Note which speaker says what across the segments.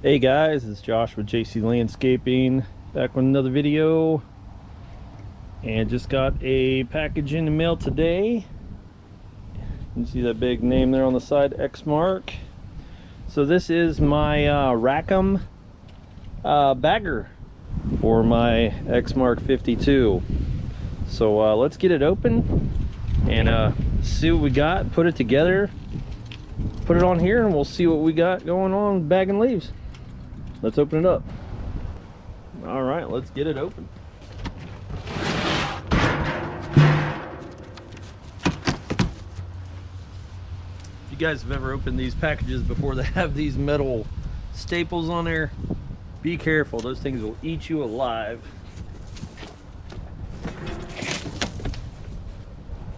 Speaker 1: Hey guys, it's Josh with JC Landscaping, back with another video, and just got a package in the mail today. You can see that big name there on the side, X mark. So this is my Rackham bagger for my X Mark 52. So let's get it open and see what we got, put it together, put it on here, and we'll see what we got going on with bagging leaves. Let's open it up. All right, let's get it open. If you guys have ever opened these packages before, they have these metal staples on there. Be careful, those things will eat you alive.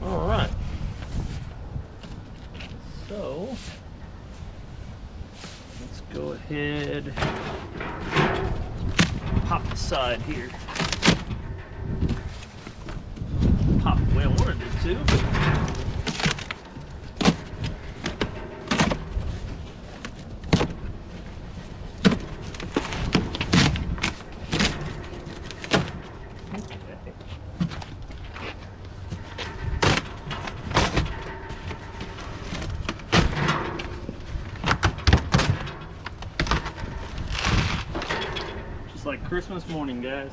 Speaker 1: All right. So let's go ahead, pop the side here. Pop the way I wanted it to. Like Christmas morning, guys.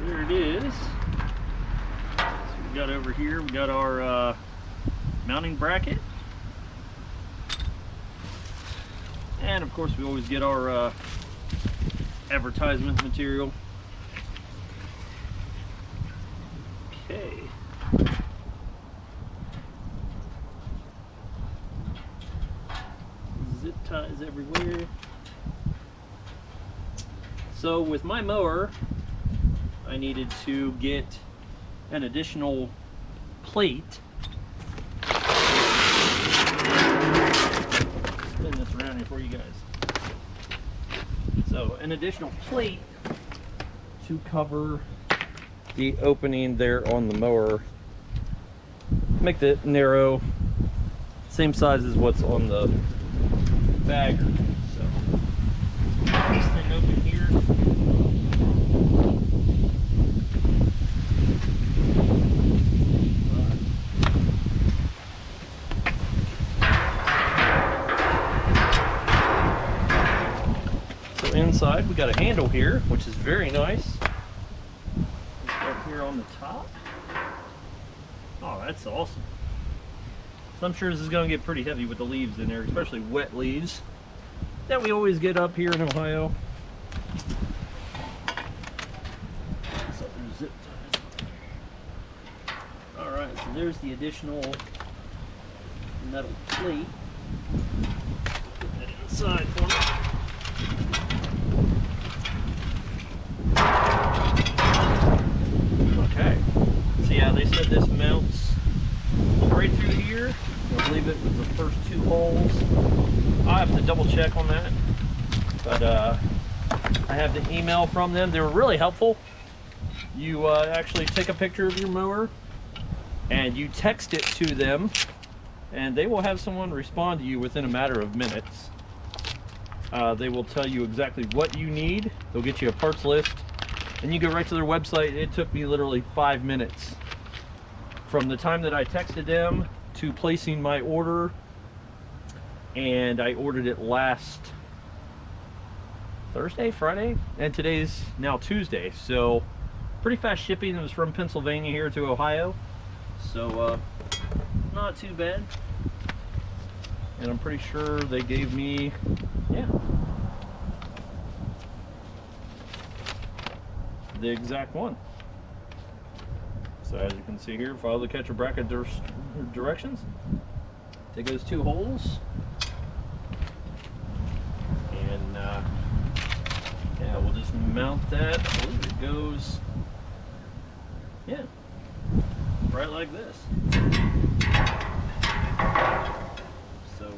Speaker 1: There it is. So we got over here, we got our mounting bracket, and of course we always get our advertisement material. Okay. Zip ties everywhere. So with my mower, I needed to get an additional plate. Spin this around here for you guys. So an additional plate to cover the opening there on the mower. Make it narrow, same size as what's on the bagger. So put this thing open here. So inside we got a handle here, which is very nice. Up here on the top. Oh, that's awesome. So I'm sure this is going to get pretty heavy with the leaves in there, especially wet leaves that we always get up here in Ohio. So there's zip ties. All right, so there's the additional metal plate. Put that inside for me. Okay. So yeah, they said this mounts right through here. I believe it was the first two holes. I have to double check on that, but I have the email from them. They were really helpful. You actually take a picture of your mower and you text it to them, and they will have someone respond to you within a matter of minutes. They will tell you exactly what you need. They'll get you a parts list, and you go right to their website. It took me literally 5 minutes from the time that I texted them to placing my order, and I ordered it last Thursday, Friday, and today's now Tuesday, so pretty fast shipping. It was from Pennsylvania here to Ohio, so not too bad, and I'm pretty sure they gave me, yeah, the exact one. So as you can see here, follow the catcher bracket directions. Take those two holes, and yeah, we'll just mount that. I believe it goes, yeah, right like this. So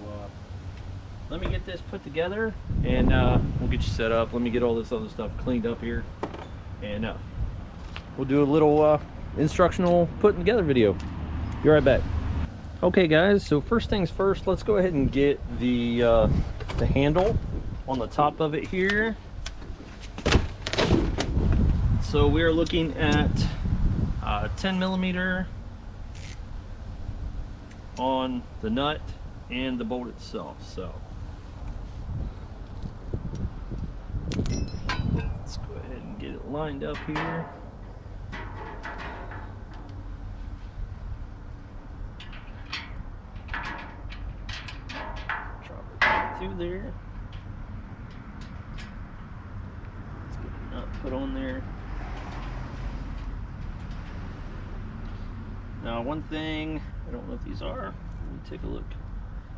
Speaker 1: let me get this put together, and we'll get you set up. Let me get all this other stuff cleaned up here, and we'll do a little instructional putting together video. Be right back. Okay guys, so first things first, let's go ahead and get the handle on the top of it here. So we're looking at 10 millimeter on the nut and the bolt itself. So let's go ahead and get it lined up here. Through there. Let's get the nut put on there. Now one thing, I don't know if these are, let me take a look.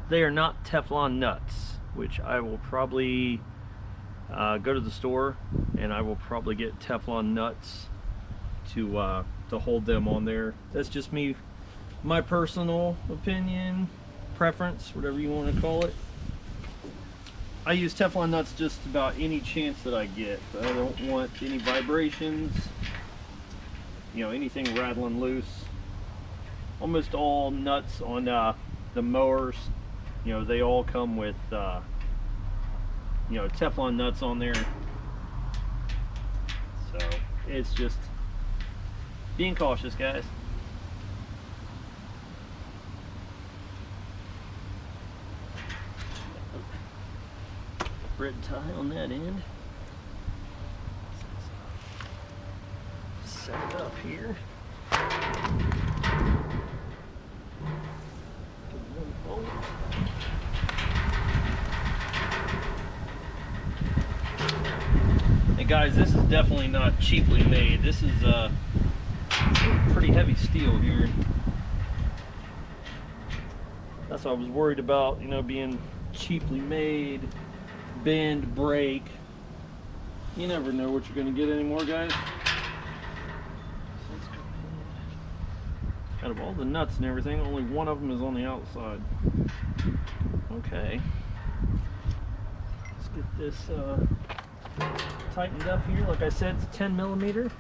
Speaker 1: They are not Teflon nuts, which I will probably go to the store and I will probably get Teflon nuts to hold them on there. That's just me, my personal opinion, preference, whatever you want to call it. I use Teflon nuts just about any chance that I get. I don't want any vibrations, you know, anything rattling loose. Almost all nuts on the mowers, you know, they all come with, you know, Teflon nuts on there. So it's just being cautious, guys. Red tie on that end. Set it up here. Hey guys, this is definitely not cheaply made. This is pretty heavy steel here. That's what I was worried about, you know, being cheaply made. Bend, break. You never know what you're going to get anymore, guys. So let's go ahead. Out of all the nuts and everything, only one of them is on the outside. Okay. Let's get this tightened up here. Like I said, it's 10 millimeter.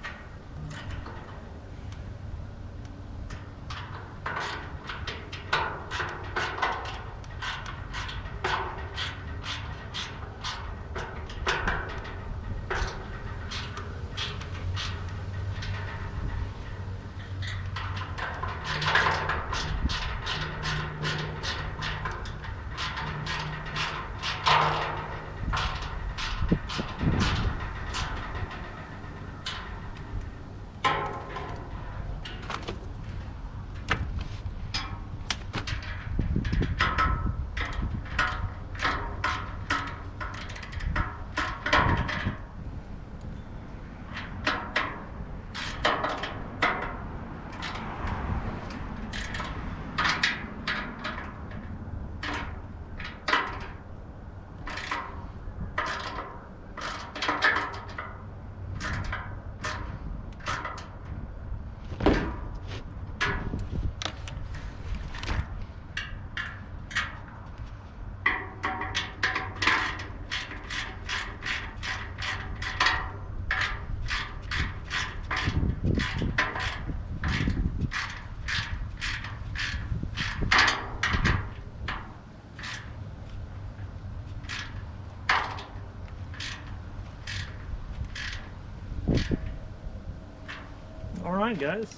Speaker 1: Alright guys,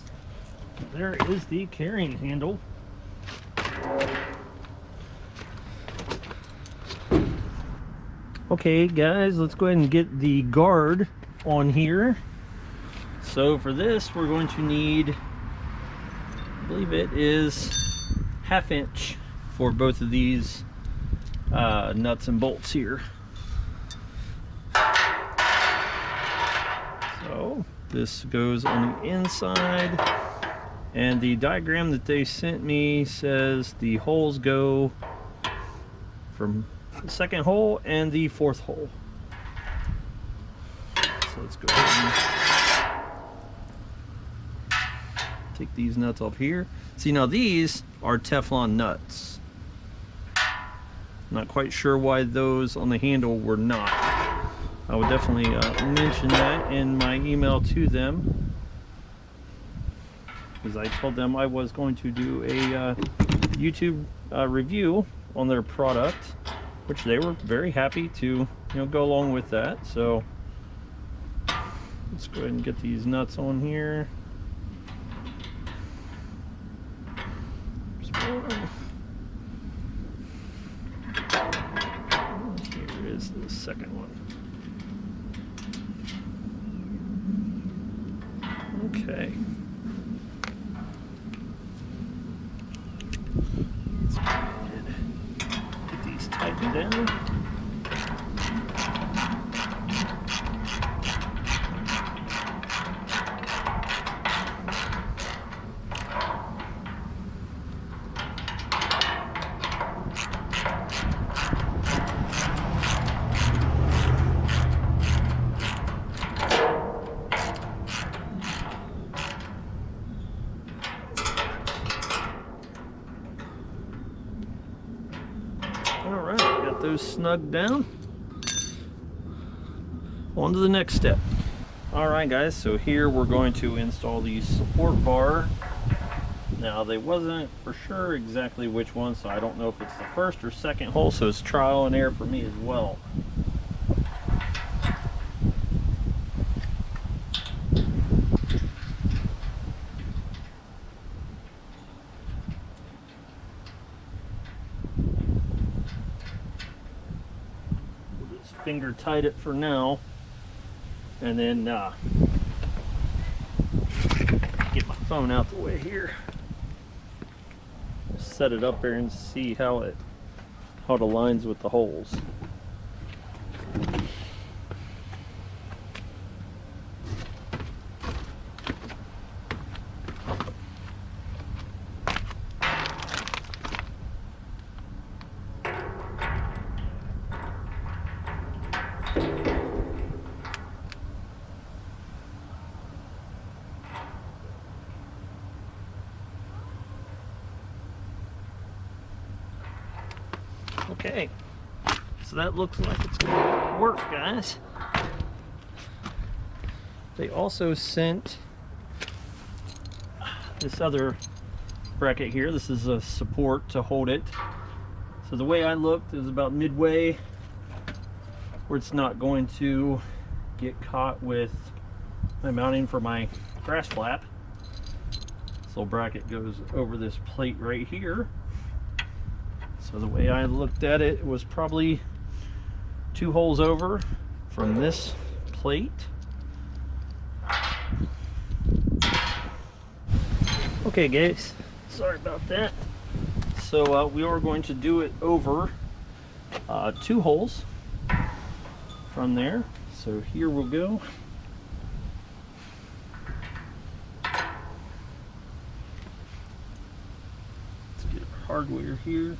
Speaker 1: there is the carrying handle. Okay guys, let's go ahead and get the guard on here. So for this we're going to need, I believe it is 1/2 inch for both of these nuts and bolts here. So this goes on the inside, and the diagram that they sent me says the holes go from the 2nd hole and the 4th hole. So let's go ahead and take these nuts off here. See, now these are Teflon nuts. Not quite sure why those on the handle were not. I would definitely mention that in my email to them, because I told them I was going to do a YouTube review on their product, which they were very happy to go along with that. So let's go ahead and get these nuts on here. Here is the second one. Okay. Let's go ahead and get these tightened down. Alright, got those snugged down. On to the next step. Alright guys, so here we're going to install the support bar. Now they wasn't for sure exactly which one, so I don't know if it's the first or second hole, so it's trial and error for me as well. Finger tight it for now, and then get my phone out the way here, set it up there and see how it aligns with the holes. Okay, so that looks like it's going to work, guys. They also sent this other bracket here. This is a support to hold it. So the way I looked is about midway where it's not going to get caught with my mounting for my grass flap. This little bracket goes over this plate right here. So the way I looked at it, was probably 2 holes over from this plate. Okay guys, sorry about that. So we are going to do it over 2 holes from there. So here we'll go. Let's get our hardware here.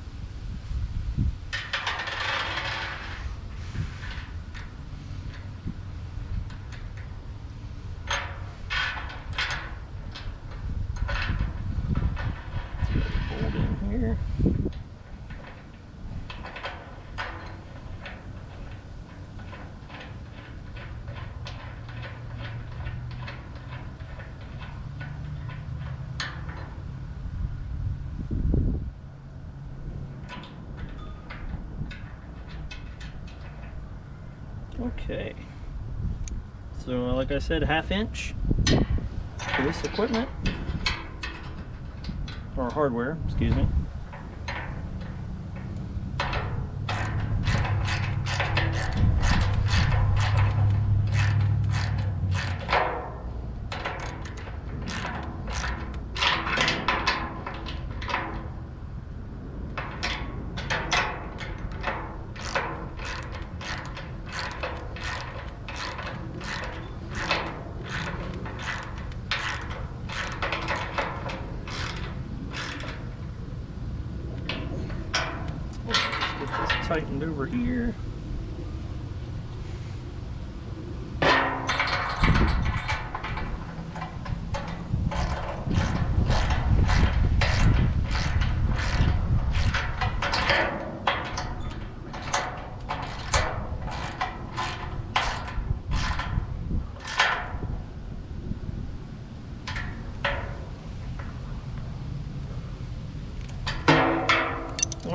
Speaker 1: Okay, so like I said, 1/2 inch for this equipment, or hardware, excuse me. Tightened over here.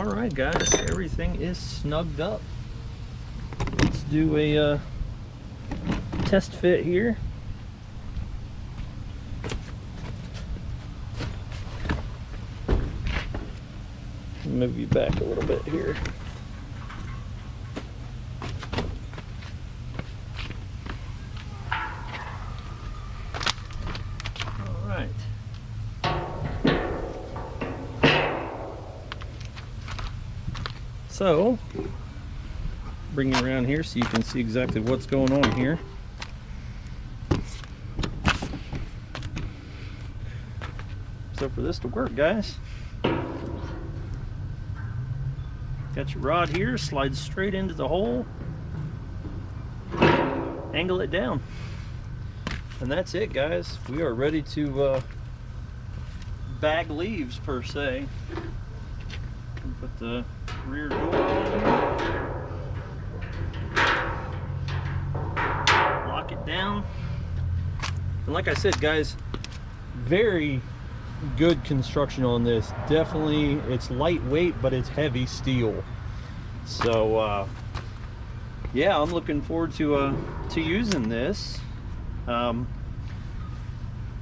Speaker 1: Alright guys, everything is snugged up. Let's do a test fit here. Move you back a little bit here. Alright. So, bring you around here so you can see exactly what's going on here. So for this to work, guys, got your rod here, slides straight into the hole, angle it down, and that's it, guys. We are ready to bag leaves per se. Put the rear door on here. Lock it down. And like I said, guys, very good construction on this. Definitely, it's lightweight, but it's heavy steel. So yeah, I'm looking forward to using this. It's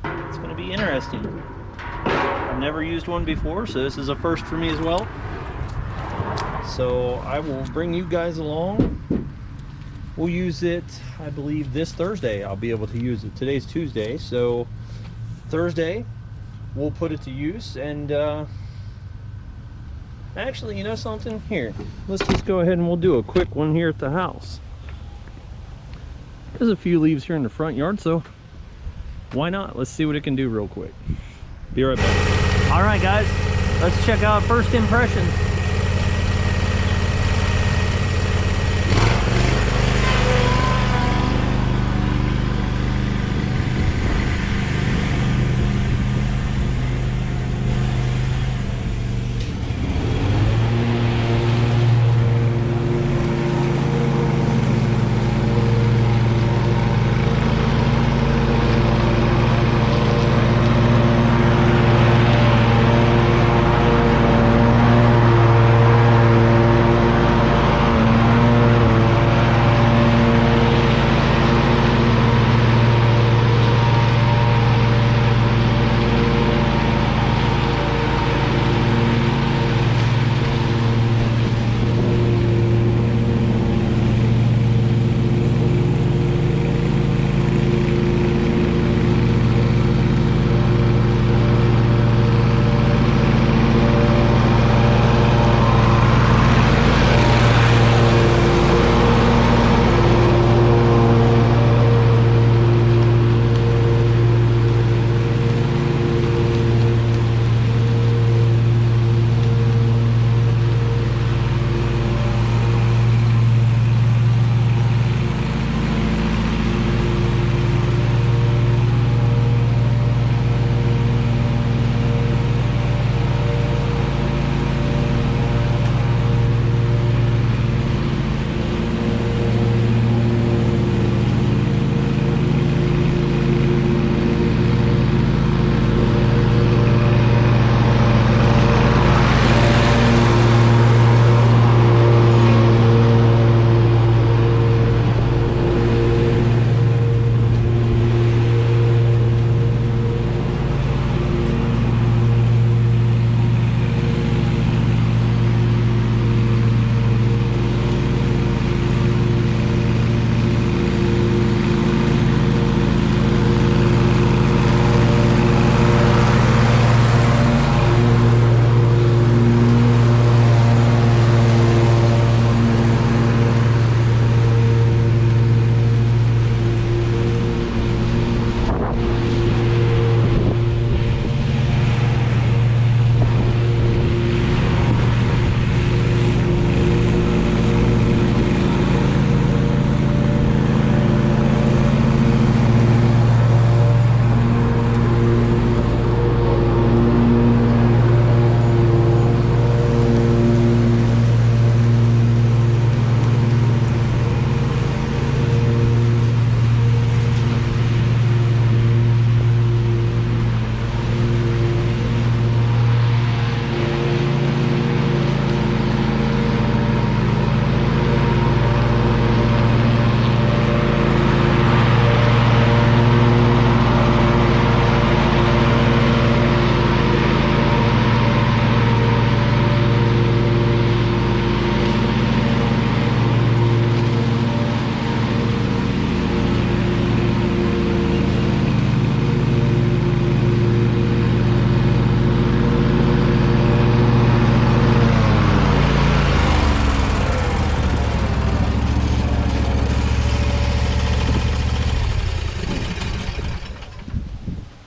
Speaker 1: going to be interesting. I've never used one before, so this is a first for me as well. So I will bring you guys along. We'll use it, I believe, this Thursday. I'll be able to use it. Today's Tuesday, so Thursday we'll put it to use. And actually, you know something? Here, let's just go ahead and we'll do a quick one here at the house. There's a few leaves here in the front yard, so why not? Let's see what it can do real quick. Be right back. All right, guys, let's check out first impressions.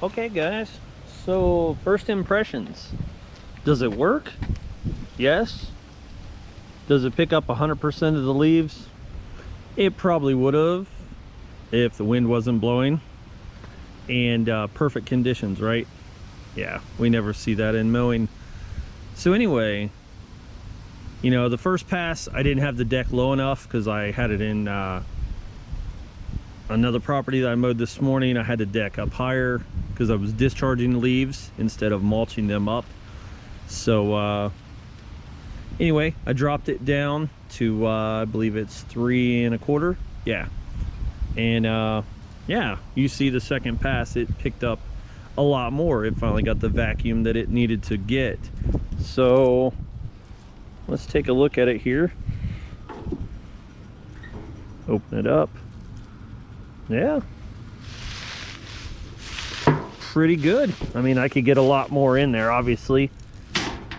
Speaker 1: Okay guys, so first impressions. Does it work? Yes. Does it pick up 100% of the leaves? It probably would have if the wind wasn't blowing and perfect conditions, right? Yeah, we never see that in mowing. So anyway, you know, the first pass I didn't have the deck low enough because I had it in another property that I mowed this morning. I had the deck up higher because I was discharging leaves instead of mulching them up. So anyway, I dropped it down to I believe it's 3 1/4. Yeah. And yeah, you see the second pass, it picked up a lot more. It finally got the vacuum that it needed to get. So let's take a look at it here. Open it up. Yeah, pretty good. I mean, I could get a lot more in there obviously,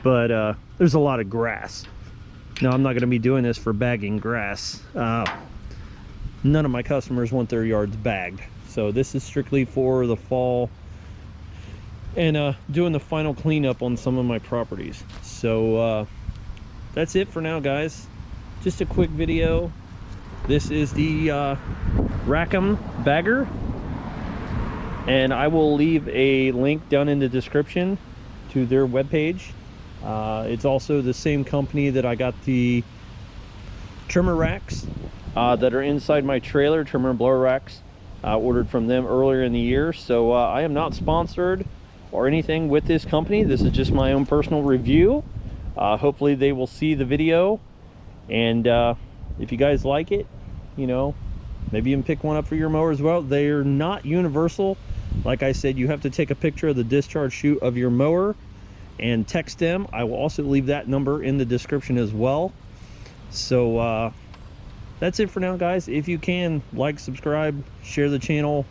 Speaker 1: but there's a lot of grass. Now I'm not going to be doing this for bagging grass. None of my customers want their yards bagged, so this is strictly for the fall and doing the final cleanup on some of my properties. So that's it for now guys, just a quick video. This is the Rackham bagger, and I will leave a link down in the description to their webpage. It's also the same company that I got the trimmer racks that are inside my trailer, trimmer and blower racks. Ordered from them earlier in the year. So I am not sponsored or anything with this company. This is just my own personal review. Hopefully they will see the video, and if you guys like it, you know, maybe you can pick one up for your mower as well. They're not universal. Like I said, you have to take a picture of the discharge chute of your mower and text them. I will also leave that number in the description as well. So that's it for now guys. If you can, like, subscribe, share the channel,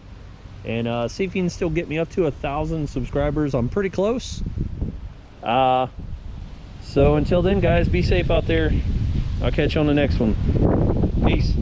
Speaker 1: and see if you can still get me up to 1,000 subscribers. I'm pretty close. So until then guys, be safe out there. I'll catch you on the next one. Peace.